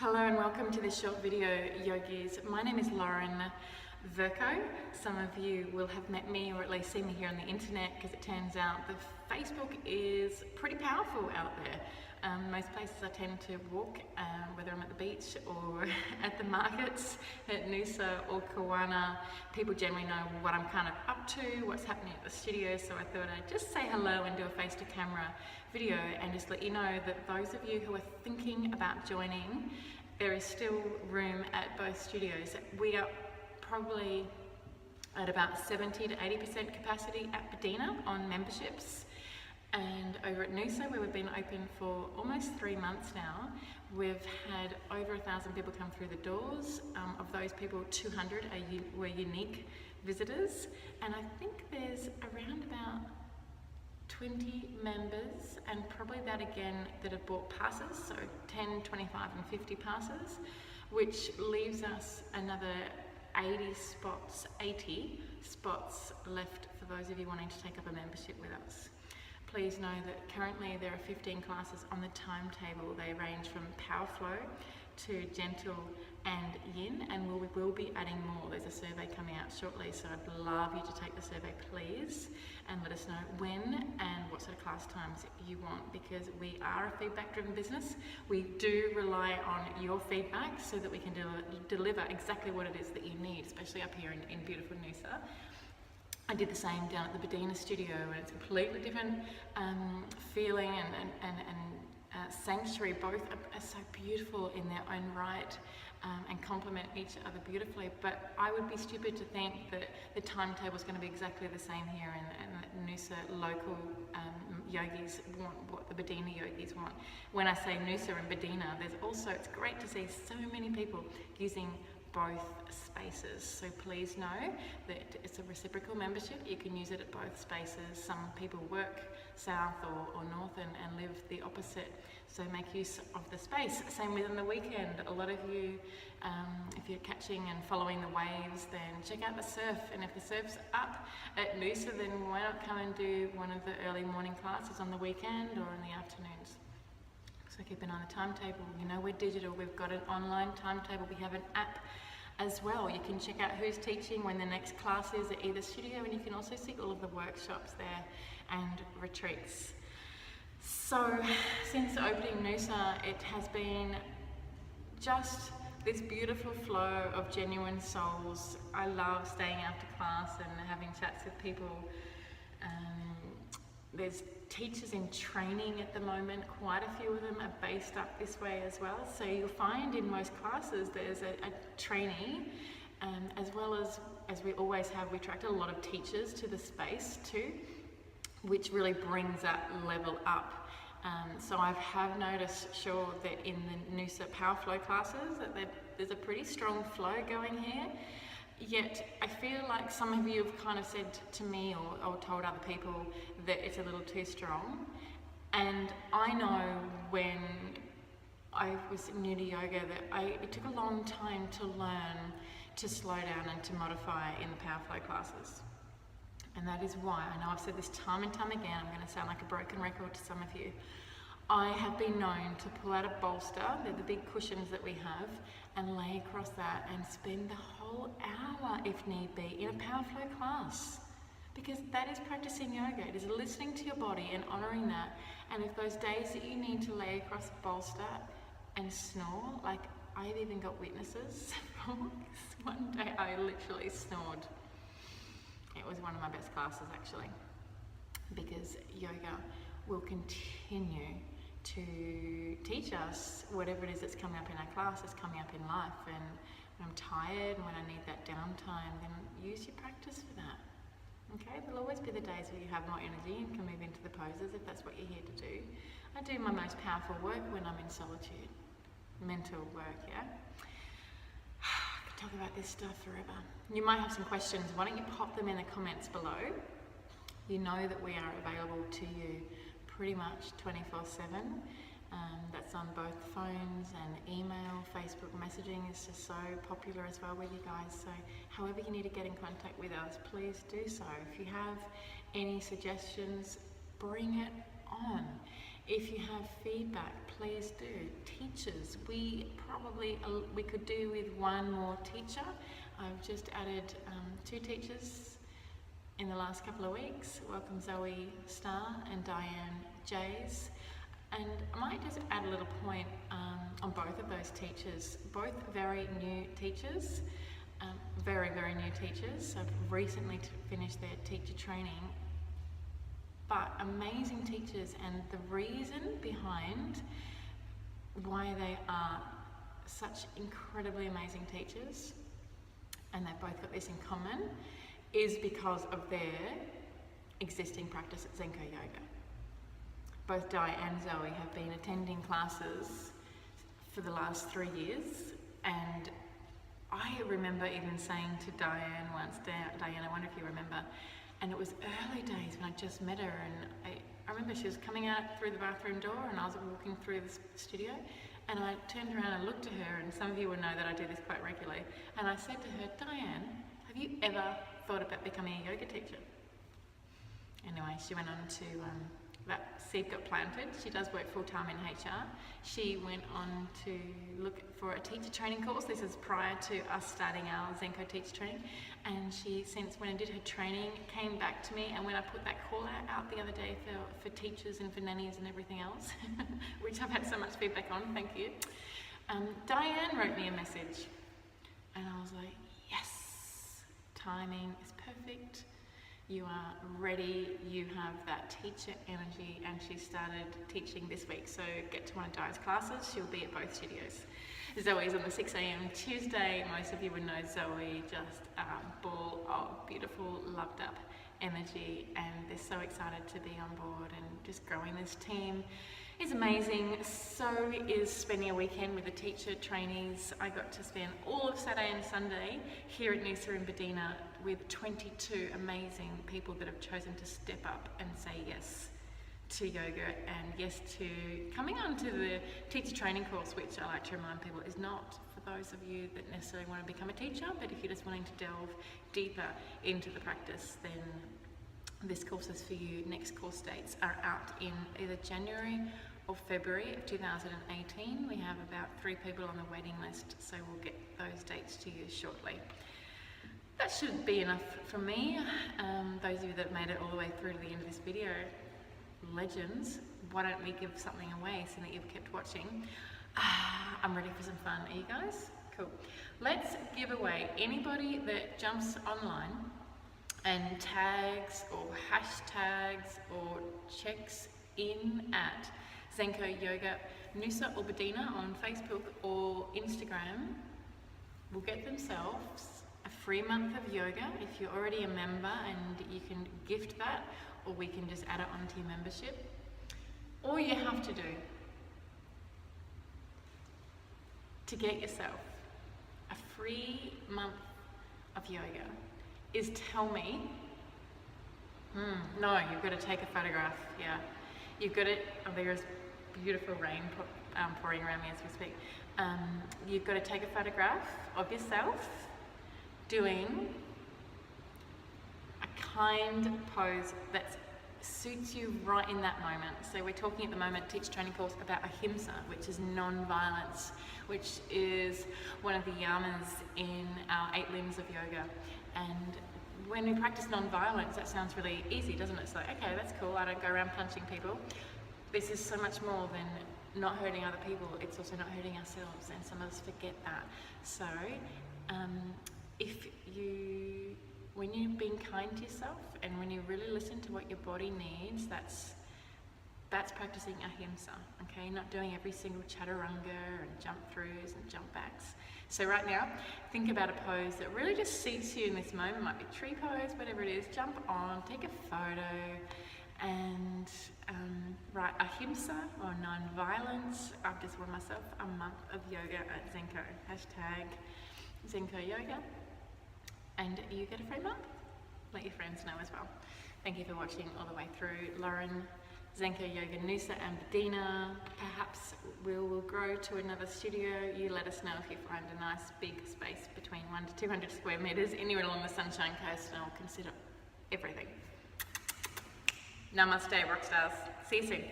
Hello and welcome to this short video, yogis. My name is Lauren Zenko. Some of you will have met me or at least seen me here on the internet because it turns out that Facebook is pretty powerful out there. Most places I tend to walk, whether I'm at the beach or at the markets, at Noosa or Kawana, people generally know what I'm kind of up to, what's happening at the studio, so I thought I'd just say hello and do a face-to-camera video and just let you know that those of you who are thinking about joining, there is still room at both studios. We are probably at about 70 to 80% capacity at Medina on memberships. And over at Noosa, where we've been open for almost 3 months now, we've had over 1,000 people come through the doors. Of those people, 200 were unique visitors. And I think there's around about 20 members, and probably that again that have bought passes, so 10, 25 and 50 passes, which leaves us another 80 spots left for those of you wanting to take up a membership with us. Please know that currently there are 15 classes on the timetable. They range from Power Flow to Gentle and Yin, and we will be adding more. There's a survey coming out shortly, so I'd love you to take the survey, please, and let us know when and what sort of class times you want, because we are a feedback-driven business. We do rely on your feedback so that we can deliver exactly what it is that you need, especially up here in beautiful Noosa. I did the same down at the Medina studio, and it's a completely different feeling and sanctuary. Both are so beautiful in their own right and complement each other beautifully. But I would be stupid to think that the timetable is going to be exactly the same here, and Noosa local yogis want what the Medina yogis want. When I say Noosa and Medina, it's great to see so many people using both spaces. So please know that it's a reciprocal membership. You can use it at both spaces. Some people work south or north and live the opposite, so make use of the space. Same within the weekend. A lot of you, if you're catching and following the waves, then check out the surf, and if the surf's up at Noosa, then why not come and do one of the early morning classes on the weekend or in the afternoons. So keep an eye on the timetable. You know, we're digital. We've got an online timetable. We have an app as well. You can check out who's teaching, when the next class is at either studio, and you can also see all of the workshops there and retreats. So since opening Noosa, it has been just this beautiful flow of genuine souls. I love staying after class and having chats with people. There's teachers in training at the moment. Quite a few of them are based up this way as well. So you'll find in most classes there's a trainee, as well as we always have, we attract a lot of teachers to the space too, which really brings that level up. So I have noticed, that in the Noosa Power Flow classes, that there's a pretty strong flow going here. Yet I feel like some of you have kind of said to me or told other people that it's a little too strong. And I know when I was new to yoga that it took a long time to learn to slow down and to modify in the Power Flow classes. And that is why, I know I've said this time and time again, I'm going to sound like a broken record to some of you. I have been known to pull out a bolster, they're the big cushions that we have, and lay across that and spend the whole hour, if need be, in a Power Flow class. Because that is practicing yoga. It is listening to your body and honouring that. And if those days that you need to lay across a bolster and snore, like I've even got witnesses. One day I literally snored. It was one of my best classes actually, because yoga will continue to teach us whatever it is that's coming up in our classes, coming up in life. And when I'm tired and when I need that downtime, then use your practice for that. Okay, there'll always be the days where you have more energy and can move into the poses if that's what you're here to do. I do my most powerful work when I'm in solitude. Mental work, yeah? I could talk about this stuff forever. You might have some questions. Why don't you pop them in the comments below? You know that we are available to you pretty much 24/7. That's on both phones and email. Facebook messaging is just so popular as well with you guys. So however you need to get in contact with us, please do so. If you have any suggestions, bring it on. If you have feedback, please do. Teachers, we could do with one more teacher. I've just added 2 teachers in the last couple of weeks. Welcome Zoe Starr and Diane Jays. And I might just add a little point on both of those teachers. Both very new teachers, very new teachers. I've recently finished their teacher training, but amazing teachers, and the reason behind why they are such incredibly amazing teachers, and they've both got this in common, is because of their existing practice at Zenko Yoga. Both Di and Zoe have been attending classes for the last 3 years, and I remember even saying to Diane once, Diane, I wonder if you remember, and it was early days when I just met her, and I remember she was coming out through the bathroom door and I was walking through the studio, and I turned around and looked at her, and some of you will know that I do this quite regularly, and I said to her, Diane, have you ever thought about becoming a yoga teacher? Anyway, she went on to, that seed got planted. She does work full-time in HR. She went on to look for a teacher training course. This is prior to us starting our Zenko teacher training. And she since went and did her training, came back to me, and when I put that call out the other day for teachers and for nannies and everything else, which I've had so much feedback on, thank you. Diane wrote me a message, and I was like, yes, timing is perfect. You are ready, you have that teacher energy, and she started teaching this week, so get to one of Di's classes. She'll be at both studios. Zoe's on the 6 a.m. Tuesday. Most of you would know Zoe, just a ball of beautiful, loved up energy, and they're so excited to be on board and just growing this team. It's amazing. So is spending a weekend with the teacher trainees. I got to spend all of Saturday and Sunday here at Noosa in Bedina with 22 amazing people that have chosen to step up and say yes to yoga and yes to coming on to the teacher training course, which I like to remind people is not for those of you that necessarily want to become a teacher, but if you're just wanting to delve deeper into the practice, then this course is for you. Next course dates are out in either January or February of 2018. We have about 3 people on the waiting list, so we'll get those dates to you shortly. That should be enough from me. Those of you that made it all the way through to the end of this video, legends, why don't we give something away so that you've kept watching? I'm ready for some fun. Are you guys? Cool. Let's give away anybody that jumps online and tags or hashtags or checks in at Zenko Yoga Noosa or Bedina on Facebook or Instagram will get themselves a free month of yoga if you're already a member, and you can gift that, or we can just add it onto your membership. All you have to do to get yourself a free month of yoga is tell me, no, you've got to take a photograph, yeah. You've got to, oh, there's beautiful rain pouring around me as we speak. You've got to take a photograph of yourself doing a kind pose that suits you right in that moment. So we're talking at the moment, teacher training course, about ahimsa, which is non-violence, which is one of the yamas in our 8 limbs of yoga. And when we practice non-violence, that sounds really easy, doesn't it? It's like, okay, that's cool, I don't go around punching people. This is so much more than not hurting other people, it's also not hurting ourselves, and some of us forget that. So, when you're being kind to yourself, and when you really listen to what your body needs, that's practicing ahimsa, okay? Not doing every single chaturanga and jump throughs and jump backs. So right now, think about a pose that really just suits you in this moment. It might be tree pose, whatever it is. Jump on, take a photo, and write ahimsa or non-violence. I've just won myself a month of yoga at Zenko. Hashtag Zenko Yoga. And you get a free month. Let your friends know as well. Thank you for watching all the way through. Lauren, Zenko Yoga Noosa and Bedina. Perhaps we will grow to another studio. You let us know if you find a nice big space between 100 to 200 square meters anywhere along the Sunshine Coast, and I'll consider everything. Namaste, rock stars. See you soon.